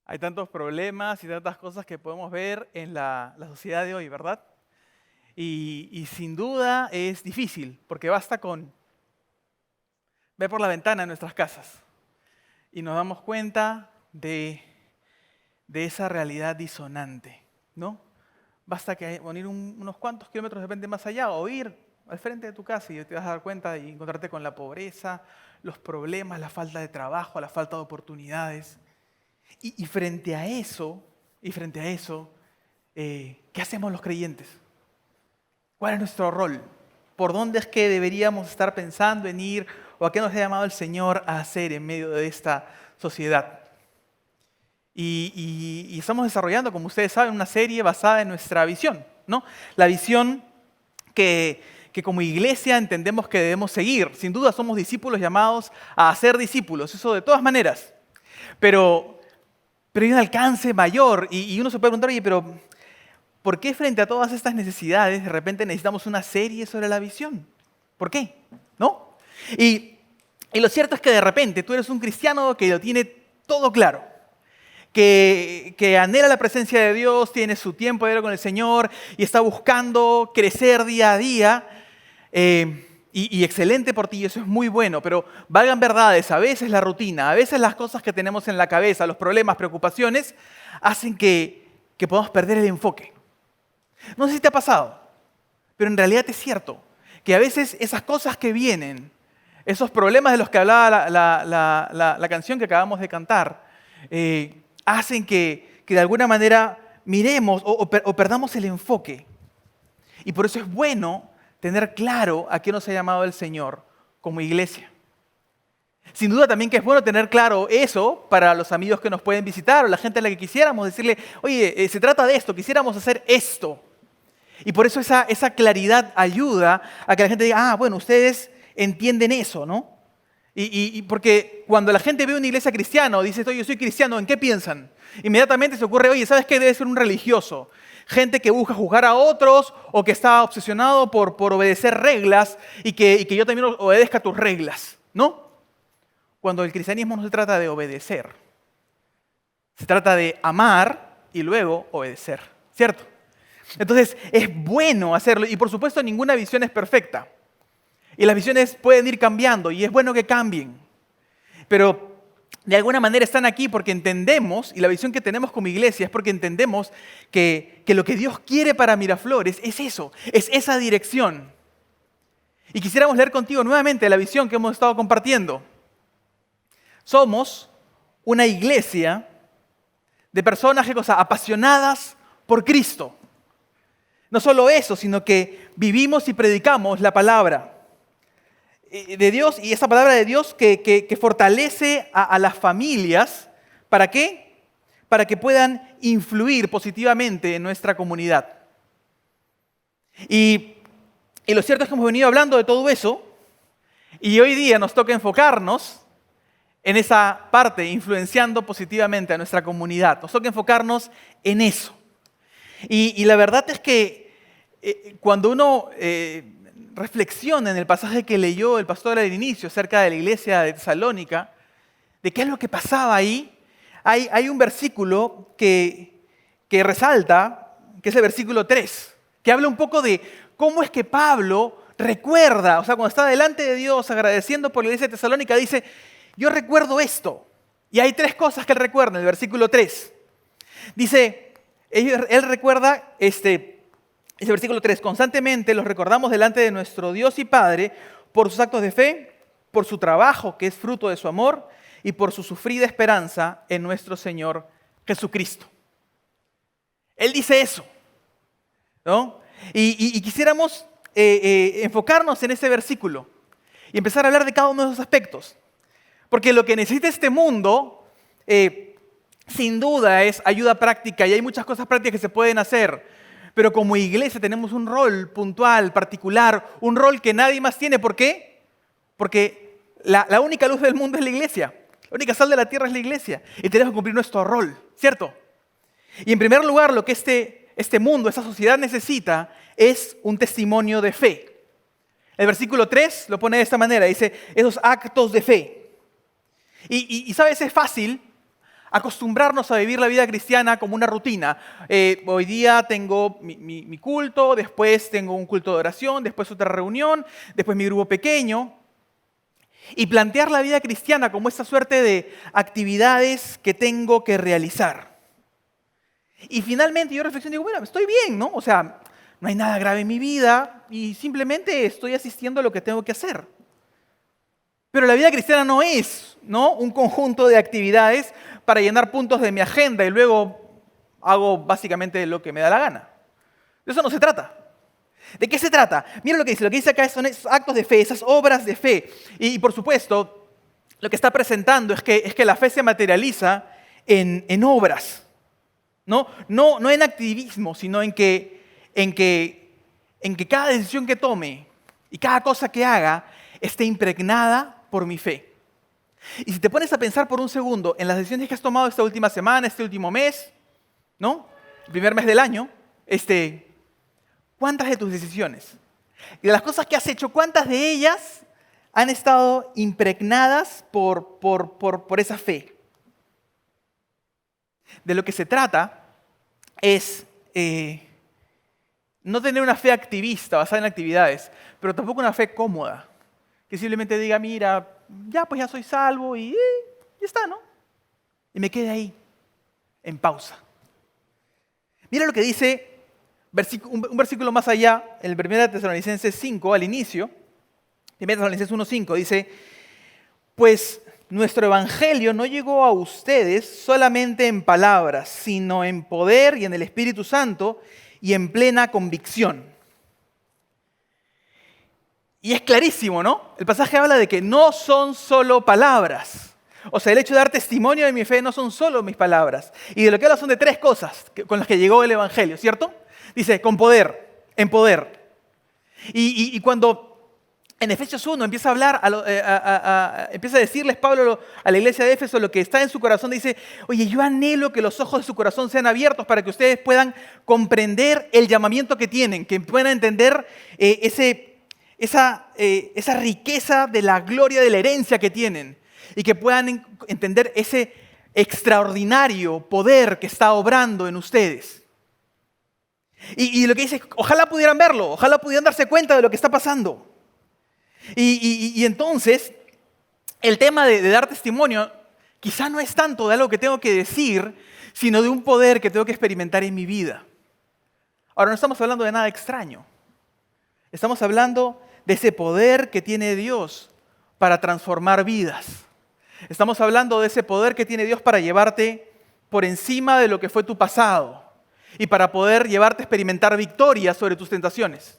Hay tantos problemas y tantas cosas que podemos ver en la sociedad de hoy, ¿verdad? Y sin duda es difícil, porque basta con ver por la ventana de nuestras casas y nos damos cuenta de esa realidad disonante, ¿no? Basta que ir unos cuantos kilómetros de repente más allá o ir al frente de tu casa y te vas a dar cuenta y encontrarte con la pobreza, los problemas, la falta de trabajo, la falta de oportunidades. Y frente a eso, ¿qué hacemos los creyentes? ¿Cuál es nuestro rol? ¿Por dónde es que deberíamos estar pensando en ir? ¿O a qué nos ha llamado el Señor a hacer en medio de esta sociedad? Y estamos desarrollando, como ustedes saben, una serie basada en nuestra visión, ¿no? La visión que como iglesia entendemos que debemos seguir. Sin duda somos discípulos llamados a ser discípulos, eso de todas maneras. Pero hay un alcance mayor y uno se puede preguntar, oye, pero ¿por qué frente a todas estas necesidades de repente necesitamos una serie sobre la visión? ¿Por qué? ¿No? Y lo cierto es que de repente tú eres un cristiano que lo tiene todo claro, que anhela la presencia de Dios, tiene su tiempo de ir con el Señor y está buscando crecer día a día. Y excelente por ti, eso es muy bueno, pero valgan verdades, a veces la rutina, a veces las cosas que tenemos en la cabeza, los problemas, preocupaciones, hacen que podamos perder el enfoque. No sé si te ha pasado, pero en realidad es cierto que a veces esas cosas que vienen, esos problemas de los que hablaba la canción que acabamos de cantar, hacen que de alguna manera miremos o perdamos el enfoque. Y por eso es bueno tener claro a qué nos ha llamado el Señor como iglesia. Sin duda también que es bueno tener claro eso para los amigos que nos pueden visitar o la gente a la que quisiéramos decirle, oye, se trata de esto, quisiéramos hacer esto. Y por eso esa claridad ayuda a que la gente diga, bueno, ustedes entienden eso, ¿no? Y porque cuando la gente ve una iglesia cristiana o dice, oye, yo soy cristiano, ¿en qué piensan? Inmediatamente se ocurre, oye, ¿sabes qué? Debe ser un religioso. Gente que busca juzgar a otros o que está obsesionado por obedecer reglas y que yo también obedezca tus reglas, ¿no? Cuando el cristianismo no se trata de obedecer, se trata de amar y luego obedecer, ¿cierto? Entonces es bueno hacerlo y por supuesto ninguna visión es perfecta y las visiones pueden ir cambiando y es bueno que cambien, pero de alguna manera están aquí porque entendemos, y la visión que tenemos como iglesia es porque entendemos que lo que Dios quiere para Miraflores es eso, es esa dirección. Y quisiéramos leer contigo nuevamente la visión que hemos estado compartiendo. Somos una iglesia de personas apasionadas por Cristo. No solo eso, sino que vivimos y predicamos la palabra de Dios y esa palabra de Dios que fortalece a las familias. ¿Para qué? Para que puedan influir positivamente en nuestra comunidad. Y lo cierto es que hemos venido hablando de todo eso y hoy día nos toca enfocarnos en esa parte, influenciando positivamente a nuestra comunidad. Nos toca enfocarnos en eso. Y la verdad es que cuando uno reflexiona en el pasaje que leyó el pastor al inicio acerca de la iglesia de Tesalónica, de qué es lo que pasaba ahí, hay un versículo que resalta, que es el versículo 3, que habla un poco de cómo es que Pablo recuerda, cuando está delante de Dios agradeciendo por la iglesia de Tesalónica, dice, yo recuerdo esto. Y hay tres cosas que él recuerda en el versículo 3. Dice, él recuerda ese versículo 3, constantemente los recordamos delante de nuestro Dios y Padre por sus actos de fe, por su trabajo que es fruto de su amor y por su sufrida esperanza en nuestro Señor Jesucristo. Él dice eso, ¿no? Y quisiéramos enfocarnos en ese versículo y empezar a hablar de cada uno de esos aspectos. Porque lo que necesita este mundo, sin duda, es ayuda práctica y hay muchas cosas prácticas que se pueden hacer. Pero como iglesia tenemos un rol puntual, particular, un rol que nadie más tiene. ¿Por qué? Porque la única luz del mundo es la iglesia. La única sal de la tierra es la iglesia. Y tenemos que cumplir nuestro rol, ¿cierto? Y en primer lugar, lo que este mundo, esta sociedad necesita es un testimonio de fe. El versículo 3 lo pone de esta manera, dice, esos actos de fe. Y sabes, es fácil acostumbrarnos a vivir la vida cristiana como una rutina. Hoy día tengo mi culto, después tengo un culto de oración, después otra reunión, después mi grupo pequeño. Y plantear la vida cristiana como esta suerte de actividades que tengo que realizar. Y finalmente yo reflexiono y digo, bueno, estoy bien, ¿no? O sea, no hay nada grave en mi vida y simplemente estoy asistiendo a lo que tengo que hacer. Pero la vida cristiana no es, ¿no?, un conjunto de actividades para llenar puntos de mi agenda y luego hago básicamente lo que me da la gana. De eso no se trata. ¿De qué se trata? Mira lo que dice. Lo que dice acá son esos actos de fe, esas obras de fe. Y por supuesto, lo que está presentando es que la fe se materializa en obras. No en activismo, sino en que cada decisión que tome y cada cosa que haga esté impregnada por mi fe. Y si te pones a pensar por un segundo en las decisiones que has tomado esta última semana, este último mes, ¿no?, el primer mes del año, ¿cuántas de tus decisiones y de las cosas que has hecho, cuántas de ellas han estado impregnadas por esa fe? De lo que se trata es no tener una fe activista basada en actividades, pero tampoco una fe cómoda, que simplemente diga, mira, ya soy salvo y ya está, ¿no? Y me quede ahí, en pausa. Mira lo que dice un versículo más allá, en el 1 Tesalonicenses 5, al inicio, 1 Tesalonicenses 1:5, dice, pues nuestro evangelio no llegó a ustedes solamente en palabras, sino en poder y en el Espíritu Santo y en plena convicción. Y es clarísimo, ¿no? El pasaje habla de que no son solo palabras. O sea, el hecho de dar testimonio de mi fe no son solo mis palabras. Y de lo que habla son de tres cosas con las que llegó el evangelio, ¿cierto? Dice, con poder, en poder. Y cuando en Efesios 1 empieza a hablar, empieza a decirles Pablo a la iglesia de Éfeso lo que está en su corazón, dice, oye, yo anhelo que los ojos de su corazón sean abiertos para que ustedes puedan comprender el llamamiento que tienen, que puedan entender esa riqueza de la gloria de la herencia que tienen y que puedan entender ese extraordinario poder que está obrando en ustedes. Y lo que dice, ojalá pudieran verlo, ojalá pudieran darse cuenta de lo que está pasando. Y entonces, el tema de dar testimonio quizá no es tanto de algo que tengo que decir, sino de un poder que tengo que experimentar en mi vida. Ahora, no estamos hablando de nada extraño. Estamos hablando de ese poder que tiene Dios para transformar vidas. Estamos hablando de ese poder que tiene Dios para llevarte por encima de lo que fue tu pasado y para poder llevarte a experimentar victoria sobre tus tentaciones.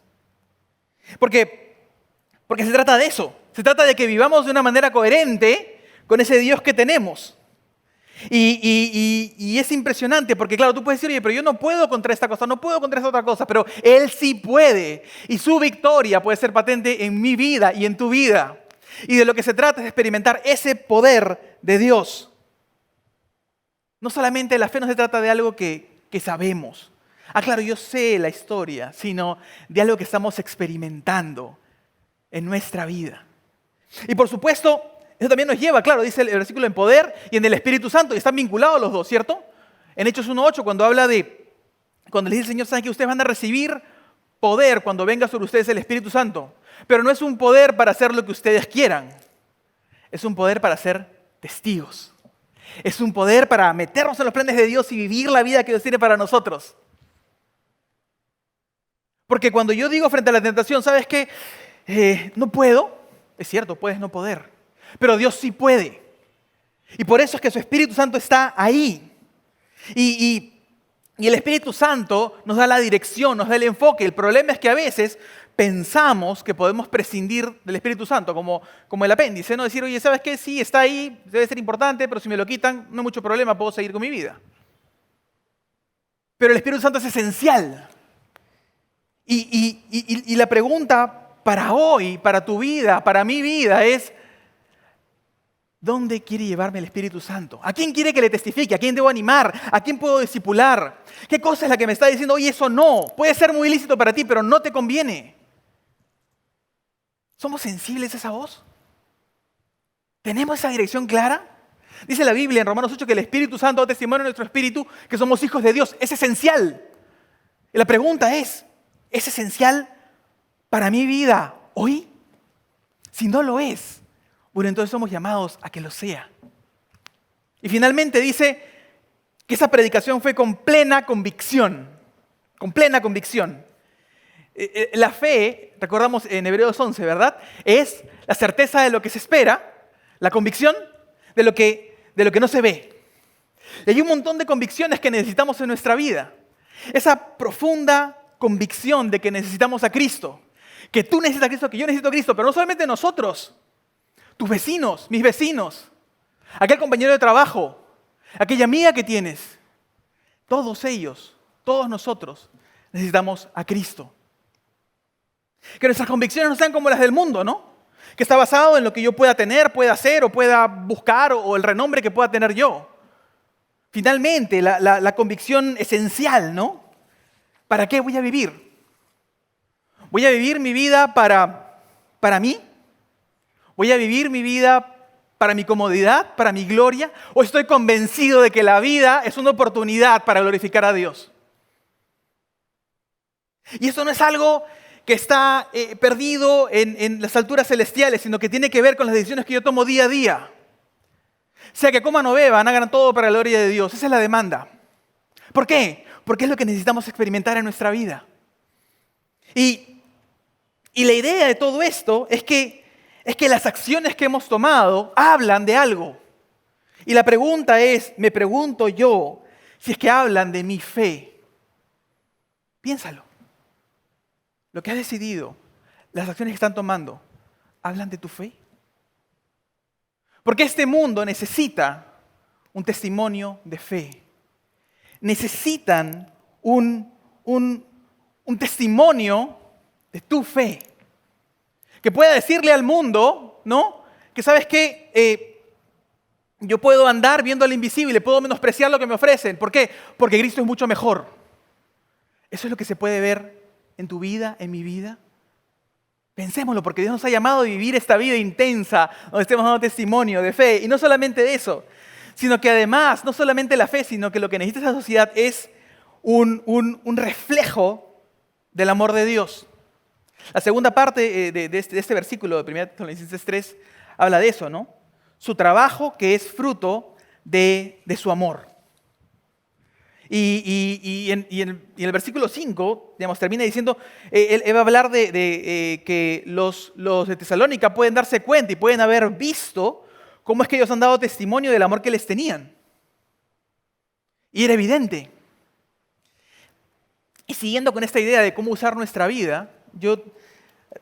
Porque se trata de eso. Se trata de que vivamos de una manera coherente con ese Dios que tenemos. Y es impresionante porque, claro, tú puedes decir, oye, pero yo no puedo contra esta cosa, no puedo contra esta otra cosa, pero Él sí puede. Y su victoria puede ser patente en mi vida y en tu vida. Y de lo que se trata es experimentar ese poder de Dios. No solamente la fe no se trata de algo que sabemos. Claro, yo sé la historia, sino de algo que estamos experimentando en nuestra vida. Y por supuesto, eso también nos lleva, claro, dice el versículo, en poder y en el Espíritu Santo, y están vinculados los dos, ¿cierto? En Hechos 1:8, cuando les dice el Señor, saben que ustedes van a recibir poder cuando venga sobre ustedes el Espíritu Santo. Pero no es un poder para hacer lo que ustedes quieran. Es un poder para ser testigos. Es un poder para meternos en los planes de Dios y vivir la vida que Dios tiene para nosotros. Porque cuando yo digo frente a la tentación, ¿sabes qué? No puedo. Es cierto, puedes no poder. Pero Dios sí puede. Y por eso es que su Espíritu Santo está ahí. Y el Espíritu Santo nos da la dirección, nos da el enfoque. El problema es que a veces pensamos que podemos prescindir del Espíritu Santo, como el apéndice, ¿no? Decir, oye, ¿sabes qué? Sí, está ahí, debe ser importante, pero si me lo quitan, no hay mucho problema, puedo seguir con mi vida. Pero el Espíritu Santo es esencial. Y la pregunta para hoy, para tu vida, para mi vida es, ¿dónde quiere llevarme el Espíritu Santo? ¿A quién quiere que le testifique? ¿A quién debo animar? ¿A quién puedo discipular? ¿Qué cosa es la que me está diciendo, oye, eso no? Puede ser muy lícito para ti, pero no te conviene. ¿Somos sensibles a esa voz? ¿Tenemos esa dirección clara? Dice la Biblia en Romanos 8 que el Espíritu Santo da testimonio en nuestro espíritu que somos hijos de Dios. Es esencial. Y la pregunta ¿es esencial para mi vida hoy? Si no lo es, bueno, entonces somos llamados a que lo sea. Y finalmente dice que esa predicación fue con plena convicción. Con plena convicción. La fe, recordamos en Hebreos 11, ¿verdad? Es la certeza de lo que se espera, la convicción de lo que no se ve. Y hay un montón de convicciones que necesitamos en nuestra vida. Esa profunda convicción de que necesitamos a Cristo. Que tú necesitas a Cristo, que yo necesito a Cristo, pero no solamente nosotros. Tus vecinos, mis vecinos, aquel compañero de trabajo, aquella amiga que tienes. Todos ellos, todos nosotros necesitamos a Cristo. Que nuestras convicciones no sean como las del mundo, ¿no? Que está basado en lo que yo pueda tener, pueda hacer o pueda buscar o el renombre que pueda tener yo. Finalmente, la convicción esencial, ¿no? ¿Para qué voy a vivir? ¿Voy a vivir mi vida para mí? ¿Voy a vivir mi vida para mi comodidad, para mi gloria? ¿O estoy convencido de que la vida es una oportunidad para glorificar a Dios? Y esto no es algo que está perdido en las alturas celestiales, sino que tiene que ver con las decisiones que yo tomo día a día. Sea que coman o beban, hagan todo para la gloria de Dios. Esa es la demanda. ¿Por qué? Porque es lo que necesitamos experimentar en nuestra vida. Y la idea de todo esto es que las acciones que hemos tomado hablan de algo. Y la pregunta es, me pregunto yo, si es que hablan de mi fe. Piénsalo. Lo que has decidido, las acciones que están tomando, ¿hablan de tu fe? Porque este mundo necesita un testimonio de fe. Necesitan un testimonio de tu fe. Que pueda decirle al mundo, ¿no? Que sabes que yo puedo andar viendo al invisible, puedo menospreciar lo que me ofrecen. ¿Por qué? Porque Cristo es mucho mejor. Eso es lo que se puede ver en tu vida, en mi vida. Pensémoslo, porque Dios nos ha llamado a vivir esta vida intensa, donde estemos dando testimonio de fe. Y no solamente de eso, sino que además, no solamente la fe, sino que lo que necesita esa sociedad es un reflejo del amor de Dios. La segunda parte de este versículo de 1 Tesalonicenses 3 habla de eso, ¿no? Su trabajo que es fruto de su amor. Y en el versículo 5, digamos, termina diciendo, él va a hablar de que los de Tesalónica pueden darse cuenta y pueden haber visto cómo es que ellos han dado testimonio del amor que les tenían. Y era evidente. Y siguiendo con esta idea de cómo usar nuestra vida, yo,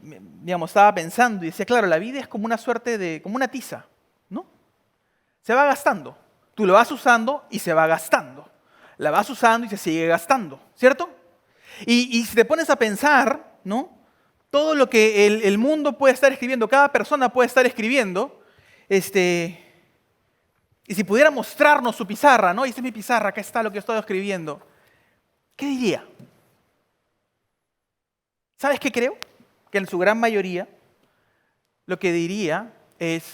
digamos, estaba pensando y decía, claro, la vida es como una suerte como una tiza, ¿no? Se va gastando. Tú lo vas usando y se va gastando. La vas usando y se sigue gastando, ¿cierto? Y si te pones a pensar, ¿no? Todo lo que el mundo puede estar escribiendo, cada persona puede estar escribiendo, y si pudiera mostrarnos su pizarra, ¿no? Y esta es mi pizarra, acá está lo que he estado escribiendo, ¿qué diría? ¿Sabes qué creo? Que en su gran mayoría lo que diría es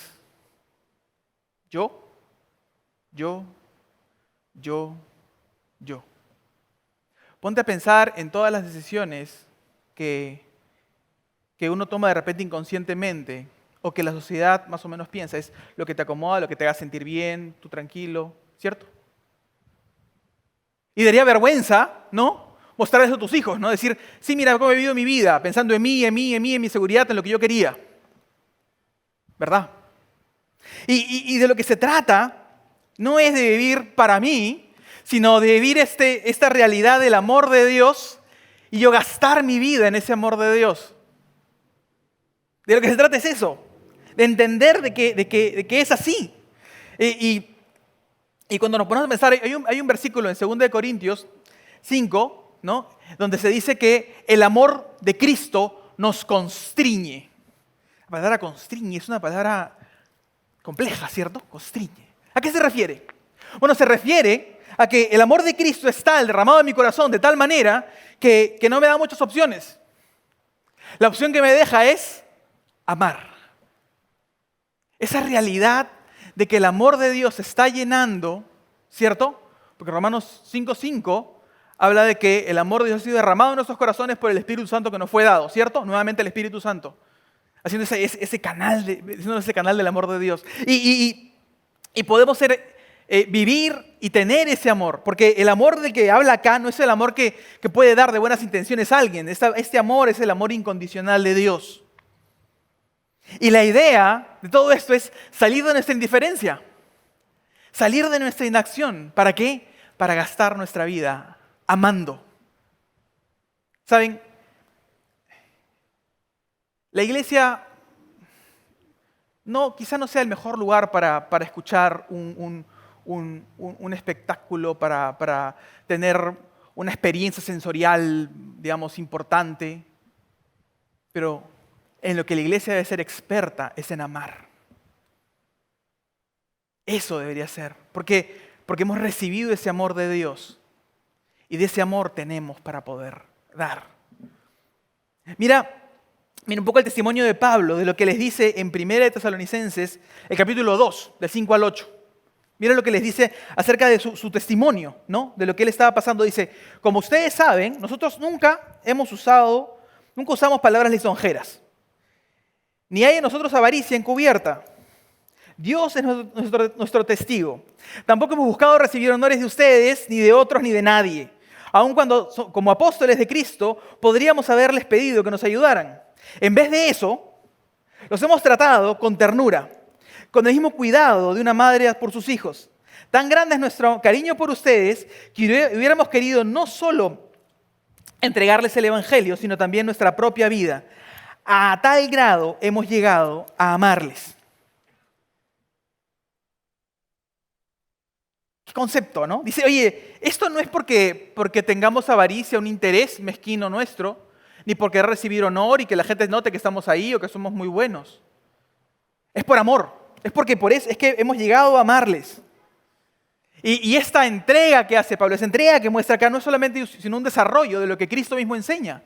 yo. Ponte a pensar en todas las decisiones que uno toma de repente inconscientemente o que la sociedad más o menos piensa, es lo que te acomoda, lo que te haga sentir bien, tú tranquilo, ¿cierto? Y daría vergüenza, ¿no? Mostrar eso a tus hijos, ¿no? Decir, sí, mira cómo he vivido mi vida, pensando en mí, en mi seguridad, en lo que yo quería. ¿Verdad? Y de lo que se trata no es de vivir para mí, sino de vivir esta realidad del amor de Dios y yo gastar mi vida en ese amor de Dios. De lo que se trata es eso, de entender de que es así. Y cuando nos ponemos a pensar, hay un versículo en 2 Corintios 5, ¿no? Donde se dice que el amor de Cristo nos constriñe. La palabra constriñe es una palabra compleja, ¿cierto? Constriñe. ¿A qué se refiere? Bueno, se refiere a que el amor de Cristo es tal, derramado en mi corazón, de tal manera que no me da muchas opciones. La opción que me deja es amar. Esa realidad de que el amor de Dios se está llenando, ¿cierto? Porque Romanos 5:5 habla de que el amor de Dios ha sido derramado en nuestros corazones por el Espíritu Santo que nos fue dado, ¿cierto? Nuevamente el Espíritu Santo, haciendo ese canal, ese canal del amor de Dios. Y podemos vivir y tener ese amor, porque el amor del que habla acá no es el amor que puede dar de buenas intenciones a alguien. Este amor es el amor incondicional de Dios. Y la idea de todo esto es salir de nuestra indiferencia, salir de nuestra inacción. ¿Para qué? Para gastar nuestra vida amando. ¿Saben? La iglesia quizá no sea el mejor lugar para escuchar un espectáculo, para tener una experiencia sensorial, digamos, importante. Pero en lo que la iglesia debe ser experta es en amar. Eso debería ser. Porque hemos recibido ese amor de Dios. Y de ese amor tenemos para poder dar. Mira un poco el testimonio de Pablo, de lo que les dice en 1 de Tesalonicenses, el capítulo 2, del 5 al 8. Mira lo que les dice acerca de su testimonio, ¿no? De lo que él estaba pasando. Dice, como ustedes saben, nosotros nunca usamos palabras lisonjeras. Ni hay en nosotros avaricia encubierta. Dios es nuestro testigo. Tampoco hemos buscado recibir honores de ustedes, ni de otros, ni de nadie. Aun cuando, como apóstoles de Cristo, podríamos haberles pedido que nos ayudaran. En vez de eso, los hemos tratado con ternura, con el mismo cuidado de una madre por sus hijos. Tan grande es nuestro cariño por ustedes que hubiéramos querido no solo entregarles el Evangelio, sino también nuestra propia vida. A tal grado hemos llegado a amarles. ¿Qué concepto, no? Dice, oye, esto no es porque tengamos avaricia, un interés mezquino nuestro, ni por querer recibir honor y que la gente note que estamos ahí o que somos muy buenos. Es por amor. Es porque por eso es que hemos llegado a amarles. Y esta entrega que hace Pablo, esa entrega que muestra acá, no es solamente sino un desarrollo de lo que Cristo mismo enseña.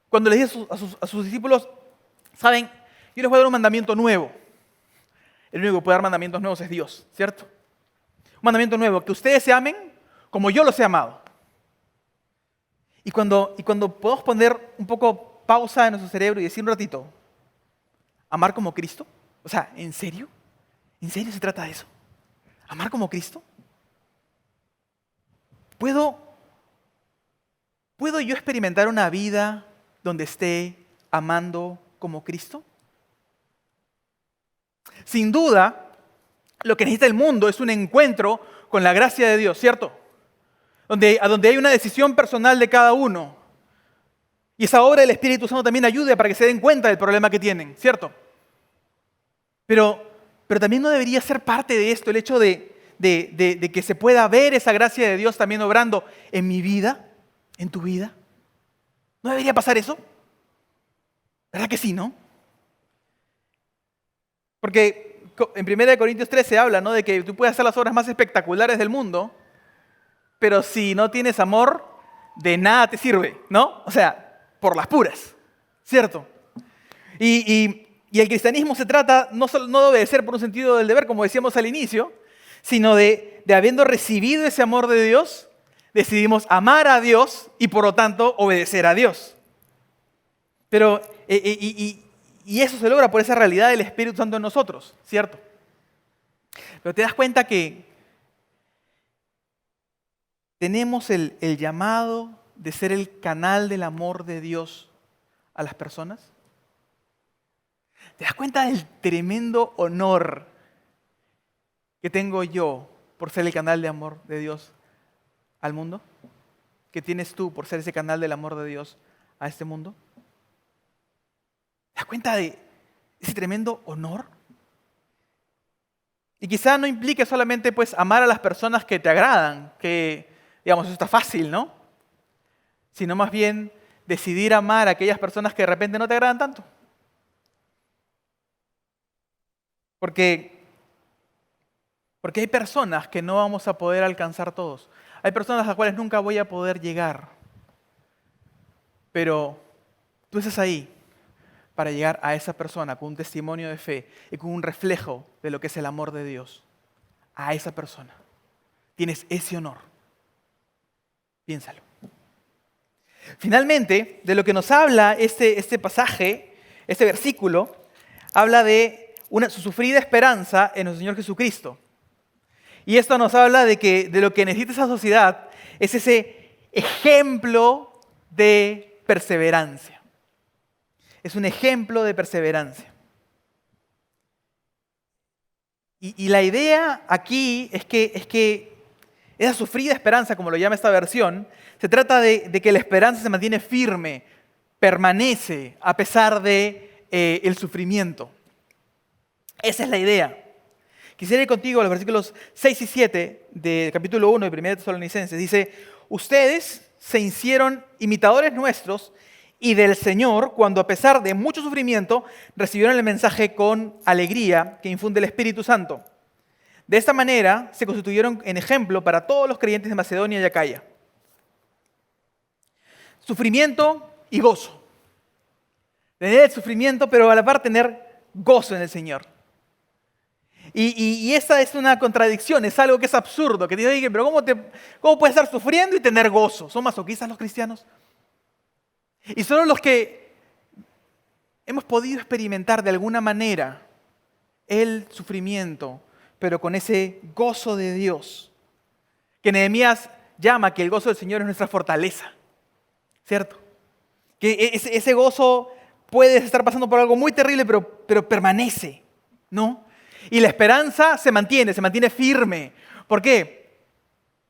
Cuando les dice a sus discípulos, saben, yo les voy a dar un mandamiento nuevo. El único que puede dar mandamientos nuevos es Dios, ¿cierto? Un mandamiento nuevo, que ustedes se amen como yo los he amado. Y cuando podemos poner un poco pausa en nuestro cerebro y decir un ratito, ¿amar como Cristo? O sea, ¿en serio? ¿En serio se trata de eso? ¿Amar como Cristo? ¿Puedo yo experimentar una vida donde esté amando como Cristo? Sin duda, lo que necesita el mundo es un encuentro con la gracia de Dios, ¿cierto? Donde hay una decisión personal de cada uno. Y esa obra del Espíritu Santo también ayude para que se den cuenta del problema que tienen, ¿cierto? Pero también no debería ser parte de esto el hecho de que se pueda ver esa gracia de Dios también obrando en mi vida, en tu vida. ¿No debería pasar eso? ¿Verdad que sí, no? Porque en 1 Corintios 13 habla, ¿no?, de que tú puedes hacer las obras más espectaculares del mundo, pero si no tienes amor, de nada te sirve, ¿no? O sea, por las puras, ¿cierto? Y el cristianismo se trata no de obedecer por un sentido del deber, como decíamos al inicio, sino de habiendo recibido ese amor de Dios, decidimos amar a Dios y por lo tanto obedecer a Dios. Pero, y eso se logra por esa realidad del Espíritu Santo en nosotros, ¿cierto? Pero te das cuenta que tenemos el llamado de ser el canal del amor de Dios a las personas. ¿Te das cuenta del tremendo honor que tengo yo por ser el canal de amor de Dios al mundo? ¿Qué tienes tú por ser ese canal del amor de Dios a este mundo? ¿Te das cuenta de ese tremendo honor? Y quizá no implique solamente pues amar a las personas que te agradan, que digamos eso está fácil, ¿no? Sino más bien decidir amar a aquellas personas que de repente no te agradan tanto. Porque hay personas que no vamos a poder alcanzar todos. Hay personas a las cuales nunca voy a poder llegar. Pero tú estás ahí. para llegar a esa persona con un testimonio de fe y con un reflejo de lo que es el amor de Dios. A esa persona. Tienes ese honor. Piénsalo. Finalmente, de lo que nos habla este pasaje, este versículo, habla de su sufrida esperanza en nuestro Señor Jesucristo. Y esto nos habla de lo que necesita esa sociedad es ese ejemplo de perseverancia. Es un ejemplo de perseverancia. Y la idea aquí es que esa sufrida esperanza, como lo llama esta versión, se trata de que la esperanza se mantiene firme, permanece a pesar de el sufrimiento. Esa es la idea. Quisiera ir contigo a los versículos 6 y 7 del capítulo 1 de 1 Tesalonicenses. Dice, ustedes se hicieron imitadores nuestros y del Señor cuando a pesar de mucho sufrimiento recibieron el mensaje con alegría que infunde el Espíritu Santo. De esta manera se constituyeron en ejemplo para todos los creyentes de Macedonia y Acaya. Sufrimiento y gozo. Tener el sufrimiento, pero a la par tener gozo en el Señor. Y esa es una contradicción, es algo que es absurdo, que te digo, pero ¿cómo puedes estar sufriendo y tener gozo? ¿Son masoquistas los cristianos? Y solo los que hemos podido experimentar de alguna manera el sufrimiento, pero con ese gozo de Dios, que Nehemías llama que el gozo del Señor es nuestra fortaleza, ¿cierto? Que ese gozo puedes estar pasando por algo muy terrible, pero permanece, ¿no? Y la esperanza se mantiene firme. ¿Por qué?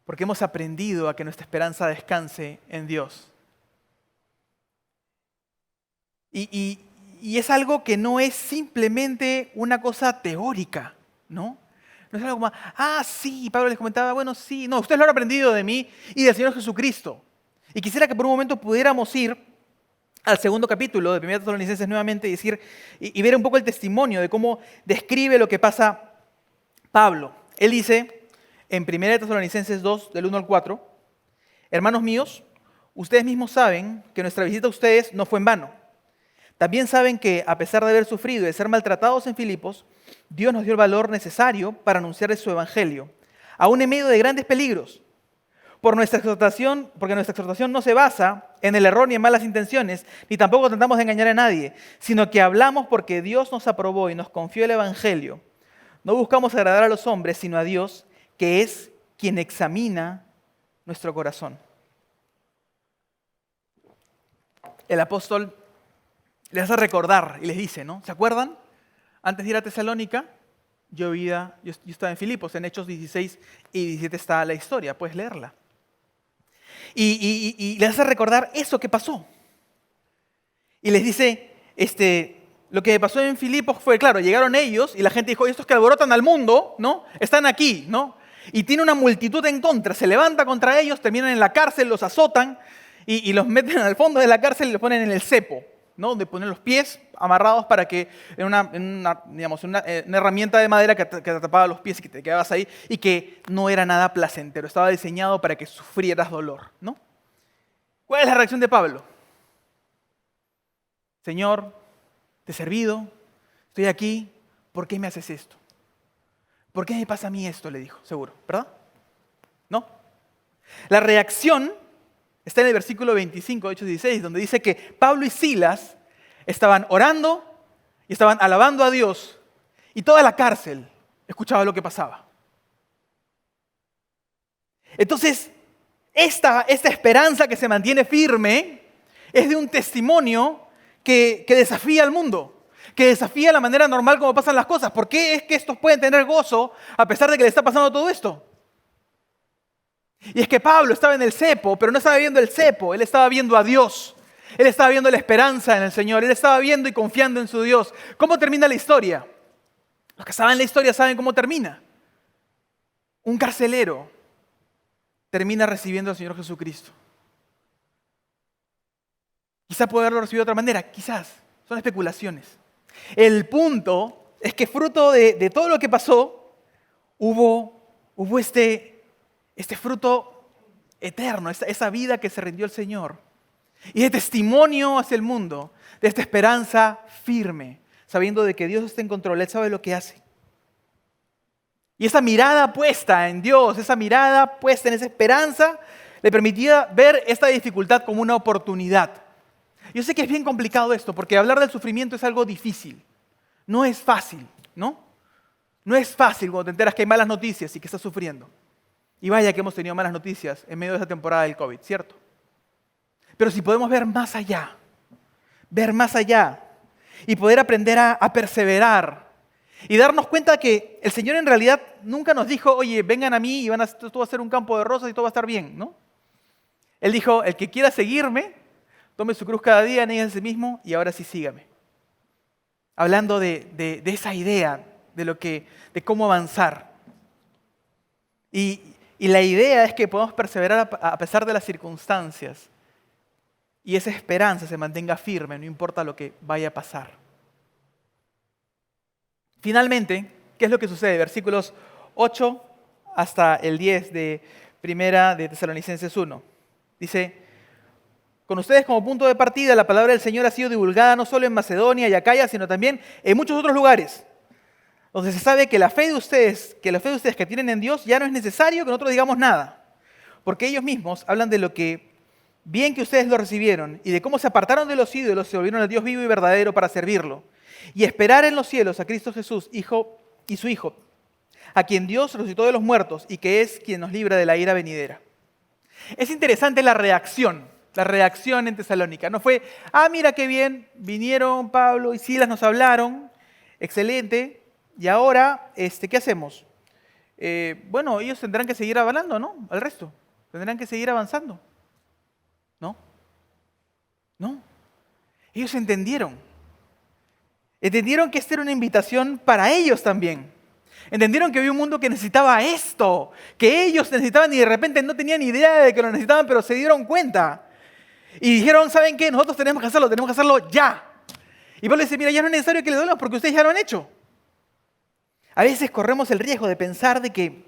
Porque hemos aprendido a que nuestra esperanza descanse en Dios. Y es algo que no es simplemente una cosa teórica, ¿no? No es algo como, sí, Pablo les comentaba, bueno, sí. No, ustedes lo han aprendido de mí y del Señor Jesucristo. Y quisiera que por un momento pudiéramos ir al segundo capítulo de 1 Tesalonicenses nuevamente y ver un poco el testimonio de cómo describe lo que pasa Pablo. Él dice en 1 Tesalonicenses 2, del 1 al 4, hermanos míos, ustedes mismos saben que nuestra visita a ustedes no fue en vano. También saben que a pesar de haber sufrido y de ser maltratados en Filipos, Dios nos dio el valor necesario para anunciarles su evangelio, aún en medio de grandes peligros. Porque nuestra exhortación no se basa en el error ni en malas intenciones, ni tampoco tratamos de engañar a nadie, sino que hablamos porque Dios nos aprobó y nos confió el Evangelio. No buscamos agradar a los hombres, sino a Dios, que es quien examina nuestro corazón. El apóstol les hace recordar y les dice, ¿no? ¿Se acuerdan? Antes de ir a Tesalónica, yo estaba en Filipos, en Hechos 16 y 17 está la historia, puedes leerla. Y les hace recordar eso que pasó. Y les dice, lo que pasó en Filipos fue, claro, llegaron ellos y la gente dijo, estos que alborotan al mundo, ¿no? Están aquí, ¿no? Y tiene una multitud en contra, se levanta contra ellos, terminan en la cárcel, los azotan y los meten al fondo de la cárcel y los ponen en el cepo, ¿no? Donde ponen los pies amarrados para que en una herramienta de madera que te tapaba los pies y que te quedabas ahí y que no era nada placentero, estaba diseñado para que sufrieras dolor, ¿no? ¿Cuál es la reacción de Pablo? Señor, te he servido, estoy aquí, ¿por qué me haces esto? ¿Por qué me pasa a mí esto? Le dijo, seguro, ¿verdad? ¿No? La reacción está en el versículo 25 de Hechos 16, donde dice que Pablo y Silas estaban orando y estaban alabando a Dios y toda la cárcel escuchaba lo que pasaba. Entonces, esta esperanza que se mantiene firme es de un testimonio que desafía al mundo, que desafía la manera normal como pasan las cosas. ¿Por qué es que estos pueden tener gozo a pesar de que le está pasando todo esto? Y es que Pablo estaba en el cepo, pero no estaba viendo el cepo, él estaba viendo a Dios. Él estaba viendo la esperanza en el Señor, él estaba viendo y confiando en su Dios. ¿Cómo termina la historia? Los que saben la historia saben cómo termina. Un carcelero termina recibiendo al Señor Jesucristo. Quizá puede haberlo recibido de otra manera, quizás, son especulaciones. El punto es que fruto de todo lo que pasó, hubo este fruto eterno, esa vida que se rindió al Señor. y de testimonio hacia el mundo, de esta esperanza firme, sabiendo de que Dios está en control, Él sabe lo que hace. Y esa mirada puesta en Dios, esa mirada puesta en esa esperanza, le permitía ver esta dificultad como una oportunidad. Yo sé que es bien complicado esto, porque hablar del sufrimiento es algo difícil. No es fácil, ¿no? No es fácil cuando te enteras que hay malas noticias y que estás sufriendo. Y vaya que hemos tenido malas noticias en medio de esta temporada del COVID, ¿cierto? Pero si podemos ver más allá y poder aprender a perseverar y darnos cuenta que el Señor en realidad nunca nos dijo, oye, vengan a mí y esto va a ser un campo de rosas y todo va a estar bien, ¿no? Él dijo, el que quiera seguirme, tome su cruz cada día, niegue a sí mismo y ahora sí sígame. Hablando de esa idea de cómo avanzar. Y la idea es que podamos perseverar a pesar de las circunstancias y esa esperanza se mantenga firme, no importa lo que vaya a pasar. Finalmente, ¿qué es lo que sucede? Versículos 8 hasta el 10 de Primera de Tesalonicenses 1. Dice, con ustedes como punto de partida, la palabra del Señor ha sido divulgada no solo en Macedonia y Acaya, sino también en muchos otros lugares, donde se sabe que la fe de ustedes que tienen en Dios ya no es necesario que nosotros digamos nada, porque ellos mismos hablan de lo que bien que ustedes lo recibieron y de cómo se apartaron de los ídolos, se volvieron al Dios vivo y verdadero para servirlo y esperar en los cielos a Cristo Jesús, Hijo y su Hijo, a quien Dios resucitó de los muertos y que es quien nos libra de la ira venidera. Es interesante la reacción en Tesalónica. No fue, mira qué bien, vinieron Pablo y Silas, nos hablaron, excelente, y ahora, ¿qué hacemos? Bueno, ellos tendrán que seguir avalando, ¿no? Al resto, tendrán que seguir avanzando. No. Ellos entendieron que esta era una invitación para ellos también. Entendieron que había un mundo que necesitaba esto, que ellos necesitaban y de repente no tenían ni idea de que lo necesitaban, pero se dieron cuenta. Y dijeron, ¿saben qué? Nosotros tenemos que hacerlo ya. Y Pablo dice, mira, ya no es necesario que le dolamos porque ustedes ya lo han hecho. A veces corremos el riesgo de pensar de que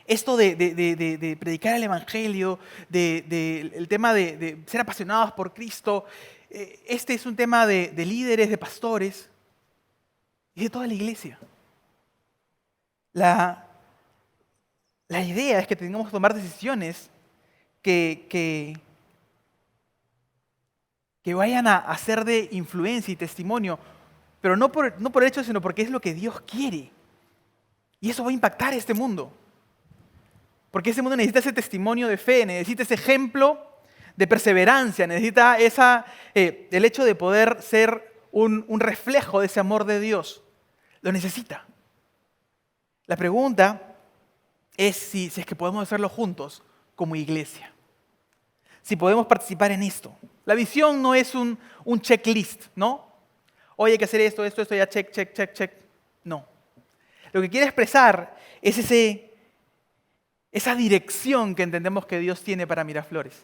esto de predicar el Evangelio, el tema de ser apasionados por Cristo, este es un tema de líderes, de pastores y de toda la iglesia. La idea es que tengamos que tomar decisiones que vayan a ser de influencia y testimonio, pero no por el hecho, sino porque es lo que Dios quiere. Y eso va a impactar a este mundo. Porque ese mundo necesita ese testimonio de fe, necesita ese ejemplo de perseverancia, necesita el hecho de poder ser un reflejo de ese amor de Dios. Lo necesita. La pregunta es si es que podemos hacerlo juntos como iglesia. Si podemos participar en esto. La visión no es un checklist, ¿no? Oye, hay que hacer esto, ya, check. No. Lo que quiere expresar es esa dirección que entendemos que Dios tiene para Miraflores.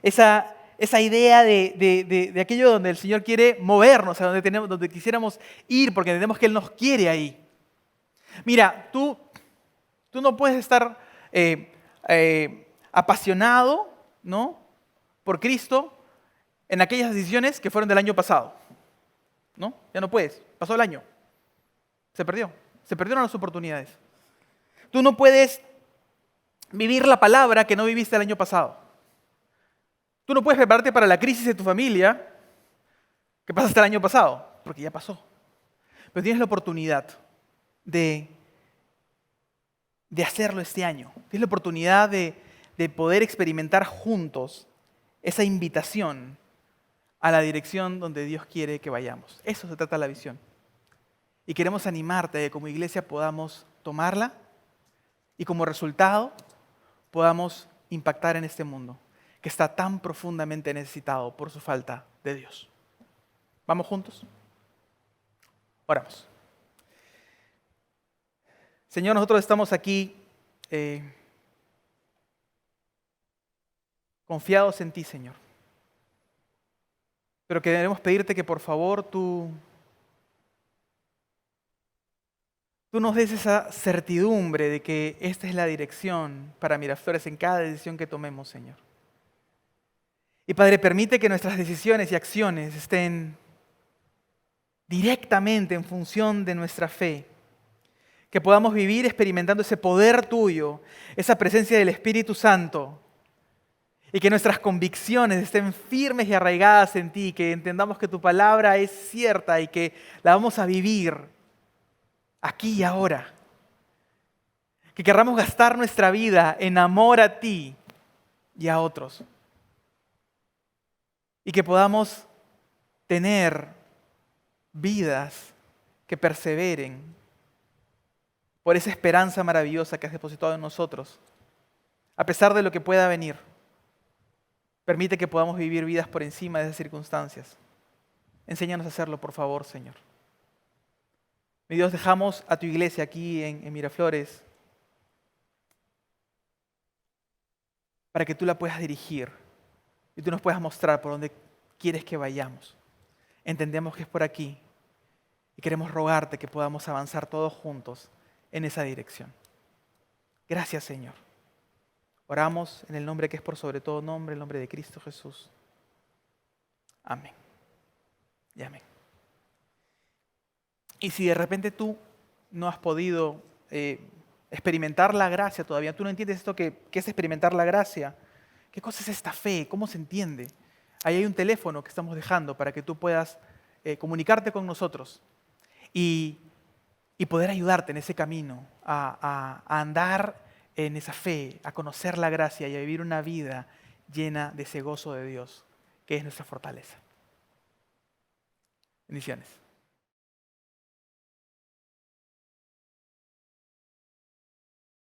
Esa idea de aquello donde el Señor quiere movernos, a donde quisiéramos ir, porque entendemos que Él nos quiere ahí. Mira, tú no puedes estar apasionado, ¿no?, por Cristo en aquellas decisiones que fueron del año pasado. ¿No? Ya no puedes. Pasó el año. Se perdió. Se perdieron las oportunidades. Tú no puedes vivir la palabra que no viviste el año pasado. Tú no puedes prepararte para la crisis de tu familia que pasaste el año pasado, porque ya pasó. Pero tienes la oportunidad de hacerlo este año. Tienes la oportunidad de poder experimentar juntos esa invitación a la dirección donde Dios quiere que vayamos. Eso se trata de la visión. Y queremos animarte a que como iglesia podamos tomarla y como resultado podamos impactar en este mundo que está tan profundamente necesitado por su falta de Dios. ¿Vamos juntos? Oramos. Señor, nosotros estamos aquí confiados en ti, Señor. Pero queremos pedirte que por favor tú nos des esa certidumbre de que esta es la dirección para Miraflores en cada decisión que tomemos, Señor. Y Padre, permite que nuestras decisiones y acciones estén directamente en función de nuestra fe. Que podamos vivir experimentando ese poder tuyo, esa presencia del Espíritu Santo. Y que nuestras convicciones estén firmes y arraigadas en ti. Que entendamos que tu palabra es cierta y que la vamos a vivir aquí y ahora. Que querramos gastar nuestra vida en amor a ti y a otros. Y que podamos tener vidas que perseveren por esa esperanza maravillosa que has depositado en nosotros, a pesar de lo que pueda venir. Permite que podamos vivir vidas por encima de esas circunstancias. Enséñanos a hacerlo, por favor, Señor. Mi Dios, dejamos a tu iglesia aquí en Miraflores para que tú la puedas dirigir y tú nos puedas mostrar por dónde quieres que vayamos. Entendemos que es por aquí y queremos rogarte que podamos avanzar todos juntos en esa dirección. Gracias, Señor. Oramos en el nombre que es por sobre todo nombre, el nombre de Cristo Jesús. Amén. Y amén. Y si de repente tú no has podido experimentar la gracia todavía, tú no entiendes esto que es experimentar la gracia, ¿qué cosa es esta fe? ¿Cómo se entiende? Ahí hay un teléfono que estamos dejando para que tú puedas comunicarte con nosotros y poder ayudarte en ese camino a andar en esa fe, a conocer la gracia y a vivir una vida llena de ese gozo de Dios, que es nuestra fortaleza. Bendiciones.